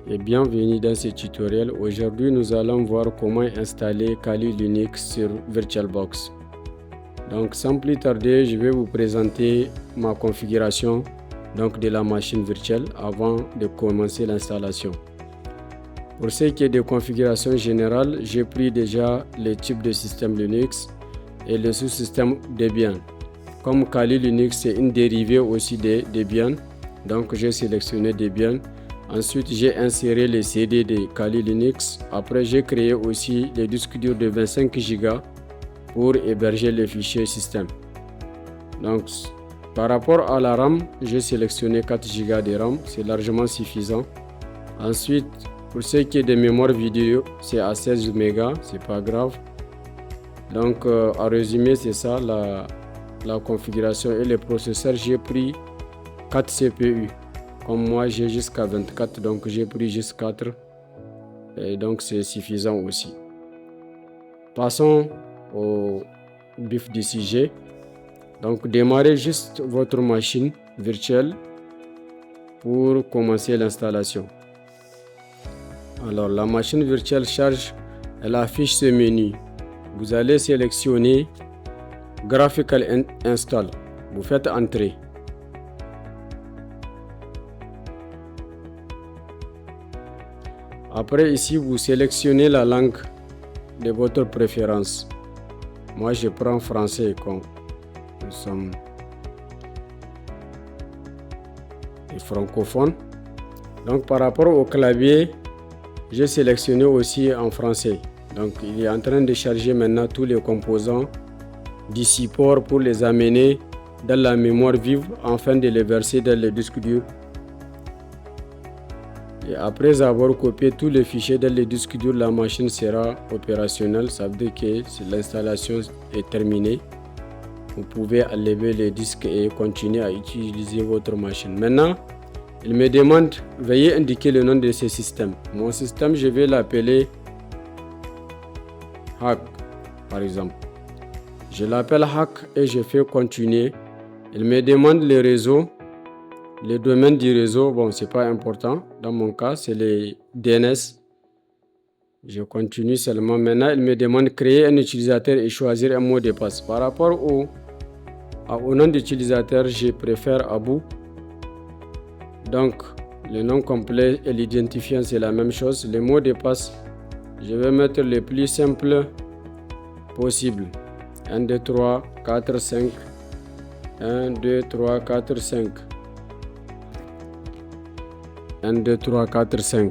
Et bienvenue dans ce tutoriel. Aujourd'hui, nous allons voir comment installer Kali Linux sur VirtualBox. Donc, sans plus tarder, je vais vous présenter ma configuration de la machine virtuelle avant de commencer l'installation. Pour ce qui est de configuration générale, j'ai pris déjà les types de système Linux et le sous-système Debian. Comme Kali Linux c'est une dérivée aussi de Debian, donc j'ai sélectionné Debian. Ensuite, j'ai inséré les CD de Kali Linux. Après, j'ai créé aussi des disques durs de 25 Go pour héberger les fichiers système. Donc, par rapport à la RAM, j'ai sélectionné 4 Go de RAM, c'est largement suffisant. Ensuite, pour ce qui est de mémoire vidéo, c'est à 16 MB, c'est pas grave. Donc, en résumé, c'est ça la configuration. Et les processeurs, j'ai pris 4 CPU. Comme moi j'ai jusqu'à 24, donc j'ai pris juste 4 et donc c'est suffisant aussi. Passons au vif du sujet. Donc démarrez juste votre machine virtuelle pour commencer l'installation. Alors la machine virtuelle charge, elle affiche ce menu. Vous allez sélectionner Graphical Install. Vous faites Entrée. Après ici, vous sélectionnez la langue de votre préférence. Moi, je prends français comme nous sommes des francophones. Donc, par rapport au clavier, j'ai sélectionné aussi en français. Donc, il est en train de charger maintenant tous les composants du support pour les amener dans la mémoire vive afin de les verser dans le disque dur. Et après avoir copié tous les fichiers dans le disque dur, la machine sera opérationnelle. Ça veut dire que l'installation est terminée. Vous pouvez enlever les disques et continuer à utiliser votre machine. Maintenant, il me demande, veuillez indiquer le nom de ce système. Mon système, je vais l'appeler Hack, par exemple. Je l'appelle Hack et je fais continuer. Il me demande le réseau. Le domaine du réseau, bon, c'est pas important. Dans mon cas, c'est les DNS. Je continue seulement. Maintenant, il me demande de créer un utilisateur et choisir un mot de passe. Par rapport au nom d'utilisateur, je préfère Abou. Donc, le nom complet et l'identifiant, c'est la même chose. Le mot de passe, je vais mettre le plus simple possible. 1, 2, 3, 4, 5. 1, 2, 3, 4, 5. 1, 2, 3, 4, 5.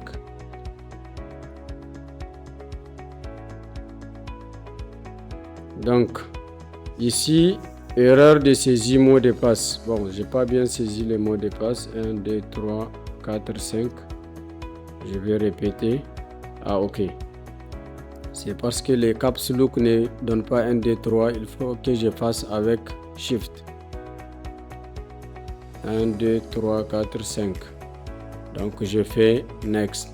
Donc, ici, erreur de saisie mot de passe. Bon, j'ai pas bien saisi le mot de passe. 1, 2, 3, 4, 5. Je vais répéter. Ah, ok. C'est parce que les caps lock ne donnent pas 1, 2, 3. Il faut que je fasse avec Shift. 1, 2, 3, 4, 5. Donc je fais Next.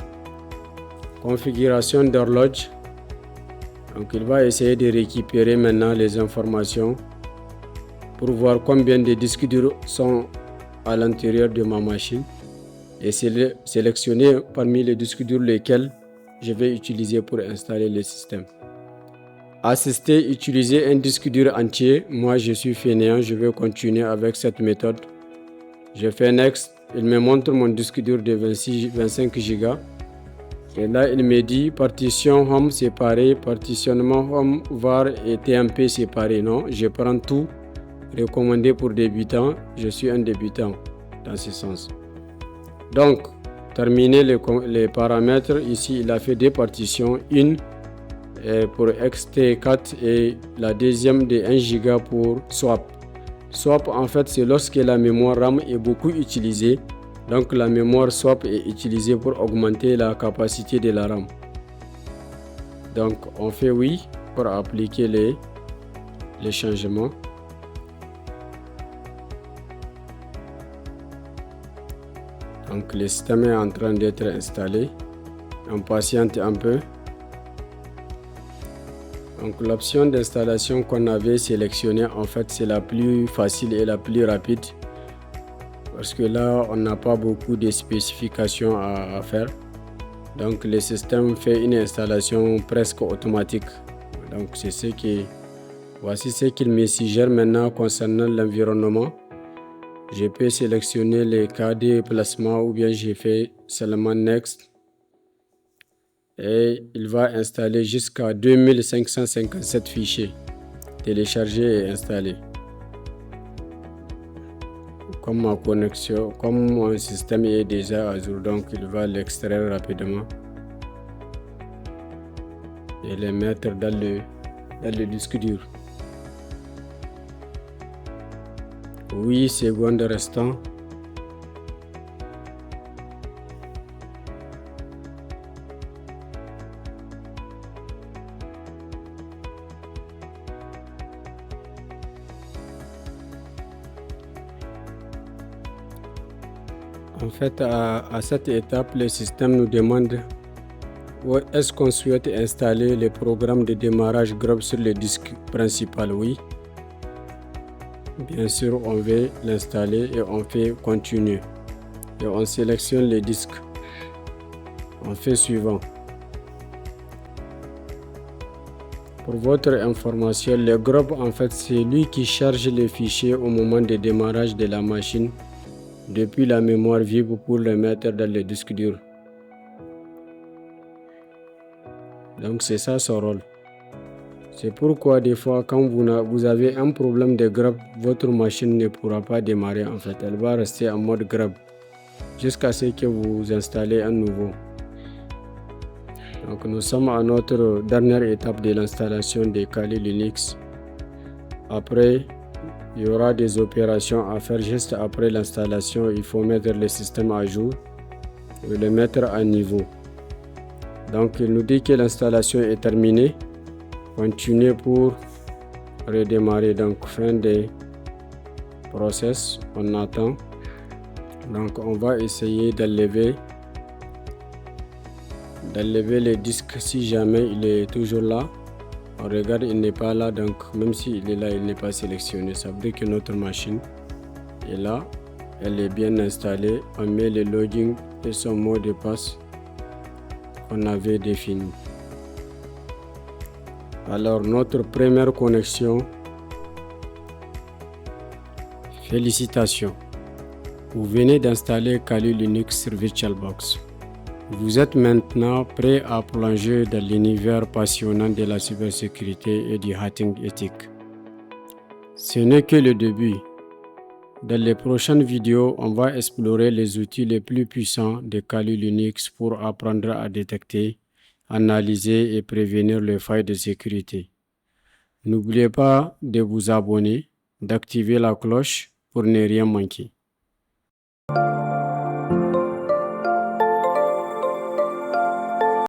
Configuration d'horloge. Donc il va essayer de récupérer maintenant les informations pour voir combien de disques durs sont à l'intérieur de ma machine et sélectionner parmi les disques durs lesquels je vais utiliser pour installer le système. Assister, utiliser un disque dur entier. Moi je suis fainéant, je vais continuer avec cette méthode. Je fais Next. Il me montre mon disque dur de 25 Go. Et là, il me dit partition home séparé, partitionnement home var et TMP séparé. Non, je prends tout. Recommandé pour débutants. Je suis un débutant dans ce sens. Donc, terminer les paramètres. Ici, il a fait deux partitions. Une pour XT4 et la deuxième de 1 Go pour swap. Swap, en fait, c'est lorsque la mémoire RAM est beaucoup utilisée. Donc, la mémoire swap est utilisée pour augmenter la capacité de la RAM. Donc, on fait oui pour appliquer les changements. Donc, le système est en train d'être installé. On patiente un peu. Donc l'option d'installation qu'on avait sélectionnée, en fait, c'est la plus facile et la plus rapide. parce que là on n'a pas beaucoup de spécifications à faire. Donc le système fait une installation presque automatique. Donc voici ce qu'il me suggère maintenant concernant l'environnement. Je peux sélectionner les cas de placement ou bien j'ai fait seulement Next. Et il va installer jusqu'à 2557 fichiers. Télécharger et installer. Comme mon système est déjà à jour, donc il va l'extraire rapidement et les mettre dans le disque dur. 8 secondes restant. En fait, à cette étape, le système nous demande est-ce qu'on souhaite installer le programme de démarrage Grub sur le disque principal. Oui. Bien sûr, on veut l'installer et on fait continuer. Et on sélectionne le disque. On fait suivant. Pour votre information, le Grub, en fait, c'est lui qui charge les fichiers au moment de démarrage de la machine depuis la mémoire vive pour le mettre dans le disque dur. Donc c'est ça son rôle. C'est pourquoi des fois quand vous avez un problème de grab, votre machine ne pourra pas démarrer en fait. Elle va rester en mode grab jusqu'à ce que vous installez un nouveau. Donc nous sommes à notre dernière étape de l'installation de Kali Linux. Après, il y aura des opérations à faire juste après l'installation. Il faut mettre le système à jour et le mettre à niveau. Donc il nous dit que l'installation est terminée. Continuez pour redémarrer. Donc fin des process, on attend. Donc on va essayer d'enlever le disque si jamais il est toujours là. On regarde, il n'est pas là, donc même s'il est là, il n'est pas sélectionné. Ça veut dire que notre machine est là, elle est bien installée. On met le login et son mot de passe qu'on avait défini. Alors notre première connexion, félicitations, vous venez d'installer Kali Linux sur VirtualBox. Vous êtes maintenant prêt à plonger dans l'univers passionnant de la cybersécurité et du hacking éthique. Ce n'est que le début. Dans les prochaines vidéos, on va explorer les outils les plus puissants de Kali Linux pour apprendre à détecter, analyser et prévenir les failles de sécurité. N'oubliez pas de vous abonner, d'activer la cloche pour ne rien manquer.